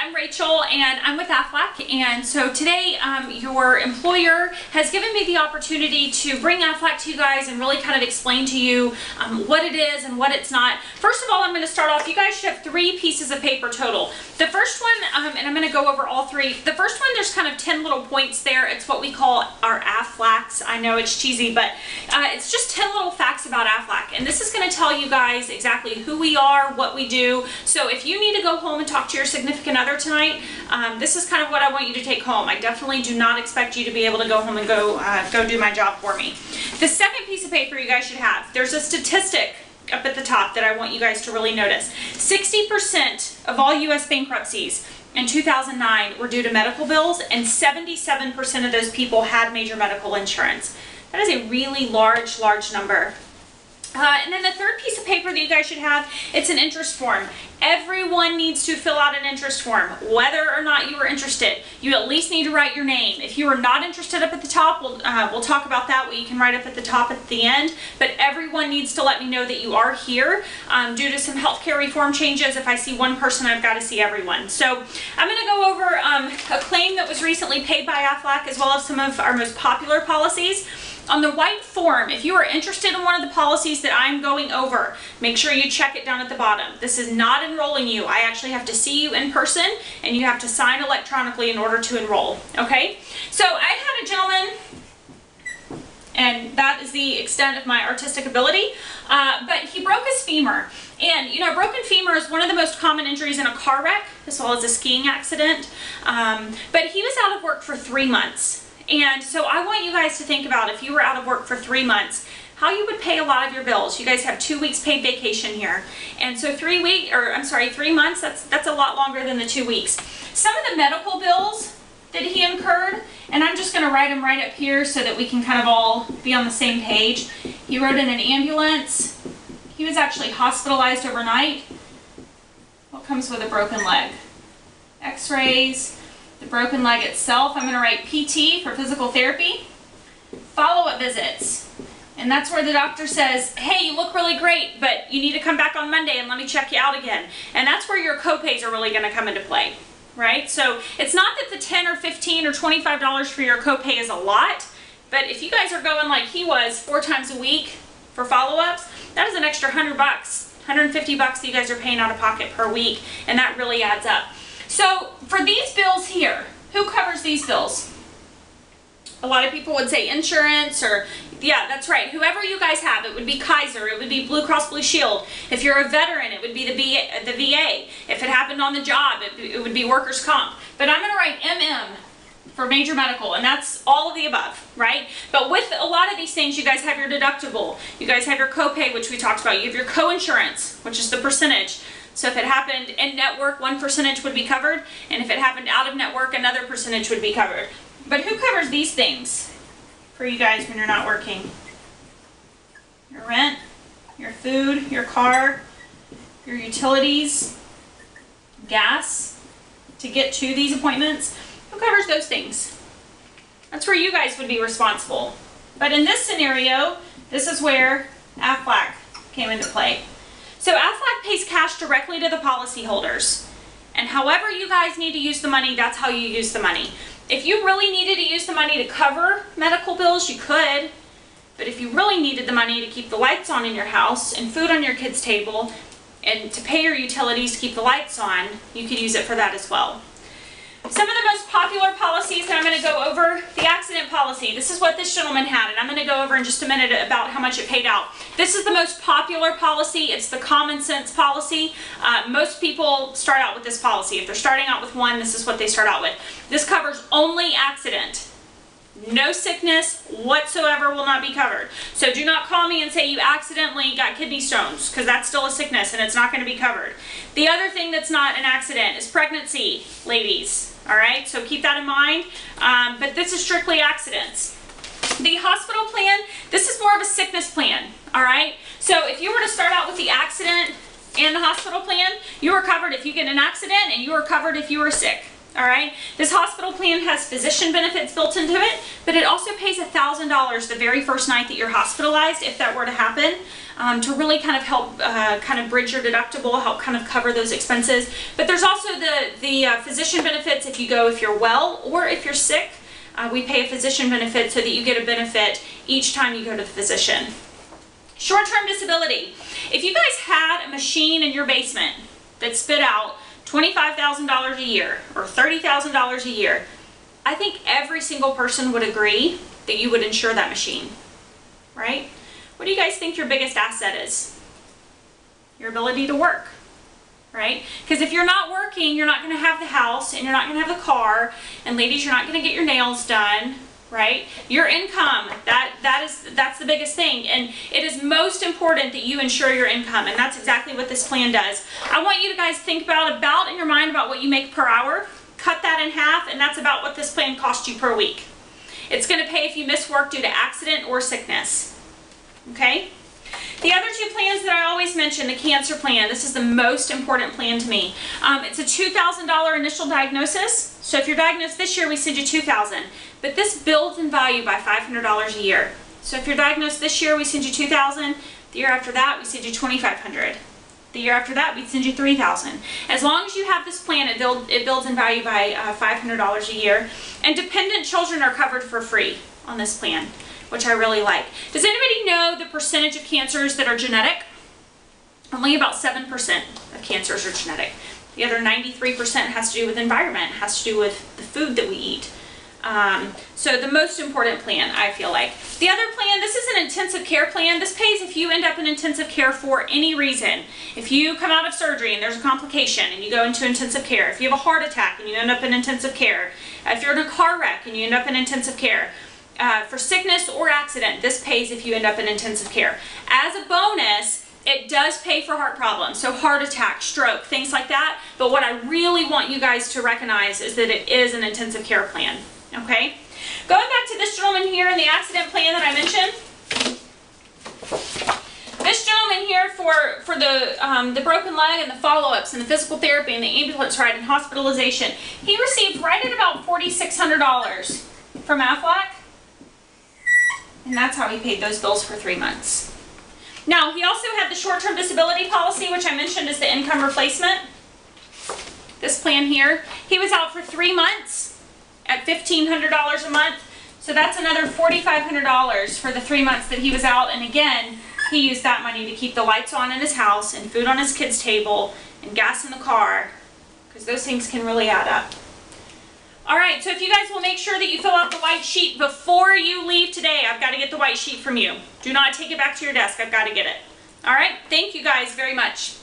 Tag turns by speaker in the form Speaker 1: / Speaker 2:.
Speaker 1: I'm Rachel and I'm with Aflac, and so today your employer has given me the opportunity to bring Aflac to you guys and really kind of explain to you what it is and what it's not. First of all, I'm going to start off, you guys should have 3 pieces of paper total. The first one, and I'm going to go over all 3. The first one, there's kind of 10 little points there. It's what we call our Aflacs. I know it's cheesy, but it's just 10 little facts about Aflac, and this is going to tell you guys exactly who we are, what we do. So if you need to go home and talk to your significant other tonight, this is kind of what I want you to take home. I definitely do not expect you to be able to go home and go do my job for me. The second piece of paper you guys should have, there's a statistic up at the top that I want you guys to really notice. 60% of all U.S. bankruptcies in 2009 were due to medical bills, and 77% of those people had major medical insurance. That is a really large number. And then the third piece of paper that you guys should have, it's an interest form. Everyone needs to fill out an interest form, whether or not you are interested. You at least need to write your name. If you are not interested up at the top, we'll talk about that, what you can write up at the top at the end. But everyone needs to let me know that you are here. Due to some healthcare reform changes, if I see one person, I've got to see everyone. So I'm going to go over a claim that was recently paid by Aflac, as well as some of our most popular policies. On the white form, if you are interested in one of the policies that I'm going over, make sure you check it down at the bottom. This is not enrolling you. I actually have to see you in person, and you have to sign electronically in order to enroll, okay? So I had a gentleman, and that is the extent of my artistic ability, but he broke his femur. And, you know, broken femur is one of the most common injuries in a car wreck, as well as a skiing accident. But he was out of work for 3 months. And so I want you guys to think about, if you were out of work for 3 months, how you would pay a lot of your bills. You guys have 2 weeks paid vacation here. And so 3 months, that's a lot longer than the 2 weeks. Some of the medical bills that he incurred, and I'm just gonna write them right up here so that we can kind of all be on the same page. He rode in an ambulance. He was actually hospitalized overnight. What comes with a broken leg? X-rays. The broken leg itself, I'm going to write PT for physical therapy. Follow-up visits. And that's where the doctor says, hey, you look really great, but you need to come back on Monday and let me check you out again. And that's where your co-pays are really going to come into play, right? So it's not that the $10 or $15 or $25 for your co-pay is a lot, but if you guys are going like he was 4 times a week for follow-ups, that is an extra $100, $150 that you guys are paying out of pocket per week, and that really adds up. So for these bills here, who covers these bills? A lot of people would say insurance, or yeah, that's right. Whoever you guys have, it would be Kaiser, it would be Blue Cross Blue Shield. If you're a veteran, it would be the VA. If it happened on the job, it would be workers' comp. But I'm going to write MM for major medical, and that's all of the above, right? But with a lot of these things, you guys have your deductible, you guys have your copay, which we talked about, you have your co-insurance, which is the percentage. So if it happened in network, 1% would be covered, and if it happened out of network, another percentage would be covered. But who covers these things for you guys when you're not working? Your rent, your food, your car, your utilities, gas to get to these appointments. Who covers those things? That's where you guys would be responsible. But in this scenario, this is where Aflac came into play. So Aflac pays cash directly to the policyholders, and however you guys need to use the money, that's how you use the money. If you really needed to use the money to cover medical bills, you could, but if you really needed the money to keep the lights on in your house and food on your kids' table and to pay your utilities to keep the lights on, you could use it for that as well. Some of the most popular policies that I'm going to go over, the accident policy. This is what this gentleman had, and I'm going to go over in just a minute about how much it paid out. This is the most popular policy. It's the common sense policy. Most people start out with this policy. If they're starting out with one, this is what they start out with. This covers only accident. No sickness whatsoever will not be covered. So do not call me and say you accidentally got kidney stones, because that's still a sickness and it's not going to be covered. The other thing that's not an accident is pregnancy, ladies. All right, so keep that in mind. But this is strictly accidents. The hospital plan, this is more of a sickness plan. All right, so if you were to start out with the accident and the hospital plan, you are covered if you get an accident, and you are covered if you are sick. All right, this hospital plan has physician benefits built into it, but it also pays $1,000 the very first night that you're hospitalized, if that were to happen, to really kind of help kind of bridge your deductible, help kind of cover those expenses. But there's also the physician benefits if you're well or if you're sick. We pay a physician benefit so that you get a benefit each time you go to the physician. Short-term disability. If you guys had a machine in your basement that spit out $25,000 a year or $30,000 a year, I think every single person would agree that you would insure that machine, right? What do you guys think your biggest asset is? Your ability to work, right? Because if you're not working, you're not going to have the house and you're not going to have the car, and ladies, you're not going to get your nails done, right? Your income, that's the biggest thing, and it is most important that you insure your income, and that's exactly what this plan does. I want you to guys think about in your mind about what you make per hour, cut that in half, and that's about what this plan costs you per week. It's going to pay if you miss work due to accident or sickness. Okay? The other two plans that I always mention, the cancer plan, this is the most important plan to me. It's a $2,000 initial diagnosis. So if you're diagnosed this year, we send you $2,000. But this builds in value by $500 a year. So if you're diagnosed this year, we send you $2,000. The year after that, we send you $2,500. The year after that, we send you $3,000. As long as you have this plan, it builds in value by $500 a year. And dependent children are covered for free on this plan, which I really like. Does anybody know the percentage of cancers that are genetic? Only about 7% of cancers are genetic. The other 93% has to do with environment, has to do with the food that we eat. So the most important plan, I feel like. The other plan, this is an intensive care plan. This pays if you end up in intensive care for any reason. If you come out of surgery and there's a complication and you go into intensive care. If you have a heart attack and you end up in intensive care. If you're in a car wreck and you end up in intensive care. For sickness or accident, this pays if you end up in intensive care. As a bonus, it does pay for heart problems, so heart attack, stroke, things like that. But what I really want you guys to recognize is that it is an intensive care plan. Okay? Going back to this gentleman here in the accident plan that I mentioned. This gentleman here for the broken leg and the follow-ups and the physical therapy and the ambulance ride and hospitalization, he received right at about $4,600 from Aflac. And that's how he paid those bills for 3 months. Now, he also had the short-term disability policy, which I mentioned is the income replacement. This plan here. He was out for 3 months at $1,500 a month. So that's another $4,500 for the 3 months that he was out. And again, he used that money to keep the lights on in his house and food on his kids' table and gas in the car, because those things can really add up. All right, so if you guys will make sure that you fill out the white sheet before you leave today, I've got to get the white sheet from you. Do not take it back to your desk. I've got to get it. All right, thank you guys very much.